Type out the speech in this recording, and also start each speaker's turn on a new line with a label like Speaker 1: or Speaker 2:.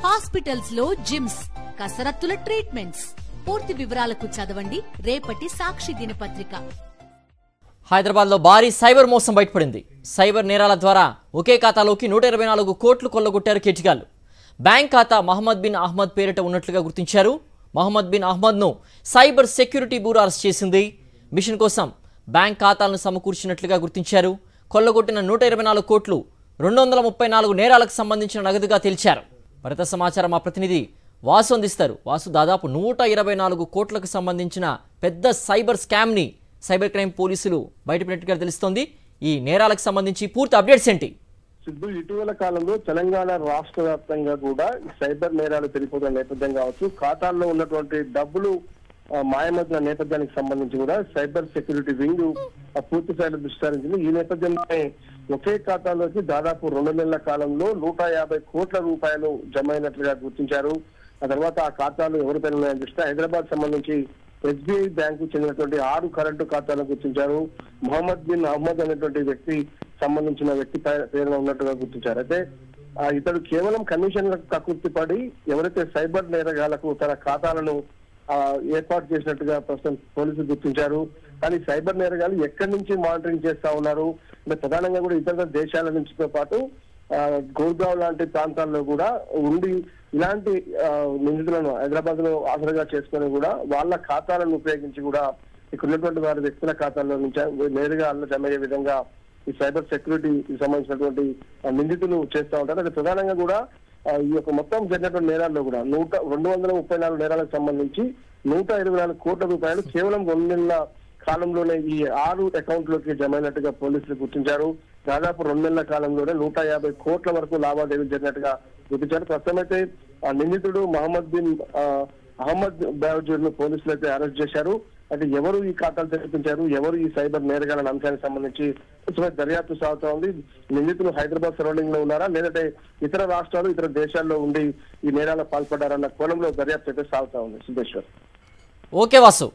Speaker 1: Hospitals లో gyms, కసరత్తుల treatments. పూర్తి వివరాలకు చదవండి రేపటి సాక్షి దినపత్రిక.
Speaker 2: హైదరాబాద్ లో భారీ సైబర్ మోసం బయటపడింది. సైబర్ నేరాల ద్వారా ఒకే ఖాతాలోకి 124 కోట్లు కొల్లగొట్టారు కేటిగాళ్లు. బ్యాంక్ ఖాతా మహమ్మద్ బిన్ అహ్మద్ పేరిట ఉన్నట్లుగా గుర్తించారు. మహమ్మద్ బిన్ అహ్మద్ ను సైబర్ సెక్యూరిటీ బ్యూరో అరెస్ట్ చేసింది. మిషన్ కోసం బ్యాంక్ ఖాతాలను సమకూర్చినట్లుగా గుర్తించారు. కొల్లగొట్టిన 124 కోట్లు 234 నేరాలకు సంబంధించిన నగదుగా తేల్చారు. మరింత సమాచారం మా ప్రతినిధి వాసు అందిస్తారు. వాసు, దాదాపు 124 కోట్లకు సంబంధించిన పెద్ద సైబర్ స్కామ్ ని సైబర్ క్రైమ్ పోలీసులు బయటపెట్టినట్టుగా తెలుస్తోంది. ఈ నేరాలకు సంబంధించి పూర్తి అప్డేట్స్ ఏంటి?
Speaker 3: సిద్ధు, ఇటీవల కాలంలో తెలంగాణ రాష్ట్ర వ్యాప్తంగా కూడా సైబర్ నేరాలు పెరిగిపోతున్న నేపథ్యం కావచ్చు, ఖాతాల్లో ఉన్నటువంటి డబ్బులు మాయమవుతున్న నేపథ్యానికి సంబంధించి కూడా సైబర్ సెక్యూరిటీ వింగ్ పూర్తి స్థాయిలో దృష్టి సారించింది. ఈ నేపథ్యంలోనే ఒకే ఖాతాలోకి దాదాపు 2 నెలల కాలంలో 150 కోట్ల రూపాయలు జమ అయినట్లుగా గుర్తించారు. ఆ తర్వాత ఆ ఖాతాలు ఎవరిపైన ఉన్నాయని చూస్తే హైదరాబాద్ సంబంధించి SBI బ్యాంకు చెందినటువంటి 6 కరెంటు ఖాతాలను గుర్తించారు. మహమ్మద్ బిన్ అహ్మద్ అనేటువంటి వ్యక్తి సంబంధించిన వ్యక్తి పేరున ఉన్నట్టుగా గుర్తించారు. అయితే ఇతడు కేవలం కమిషన్లకు కక్కుర్తిపడి ఎవరైతే సైబర్ నేరగాళ్లకు తన ఖాతాలను ఏర్పాటు చేసినట్టుగా ప్రస్తుతం పోలీసులు గుర్తించారు. కానీ సైబర్ నేరగాళ్లు ఎక్కడి నుంచి మానిటరింగ్ చేస్తా ఉన్నారు అంటే ప్రధానంగా కూడా ఇతర దేశాల నుంచితో పాటు గోర్గావ్ లాంటి ప్రాంతాల్లో కూడా ఉండి ఇలాంటి నిందితులను హైదరాబాద్ లో ఆసరాగా చేసుకుని కూడా వాళ్ళ ఖాతాలను ఉపయోగించి కూడా ఇక్కడ ఉన్నటువంటి వారి వ్యక్తుల ఖాతాల్లో నుంచి నేరుగా జమయ్యే విధంగా ఈ సైబర్ సెక్యూరిటీ సంబంధించినటువంటి నిందితులు చేస్తూ ఉంటారు. అది ప్రధానంగా కూడా ఈ యొక్క మొత్తం జరిగినటువంటి నేరాల్లో కూడా 234 నేరాలకు సంబంధించి 124 కోట్ల రూపాయలు కేవలం 2 నెలల కాలంలోనే ఈ 6 అకౌంట్లోకి జమ అయినట్టుగా పోలీసులు గుర్తించారు. దాదాపు 2 నెలల కాలంలోనే 150 కోట్ల వరకు లావాదేవీలు జరిగినట్టుగా గుర్తించారు. ప్రస్తుతం అయితే నిందితుడు మహమ్మద్ బిన్ అహ్మద్ బావజూర్ ను పోలీసులు అయితే అరెస్ట్ చేశారు. అంటే ఎవరు ఈ ఖాతాలు తెరిపించారు, ఎవరు ఈ సైబర్ నేరగాల అంశానికి సంబంధించి దర్యాప్తు సాగుతా ఉంది. నిందితులు హైదరాబాద్ సరౌండింగ్ లో ఉన్నారా, లేదంటే ఇతర రాష్ట్రాలు ఇతర దేశాల్లో ఉండి ఈ నేరాలకు పాల్పడ్డారన్న కోణంలో దర్యాప్తు అయితే సాగుతా ఉంది. సిద్ధేశ్వర్.
Speaker 2: ఓకే వాసు.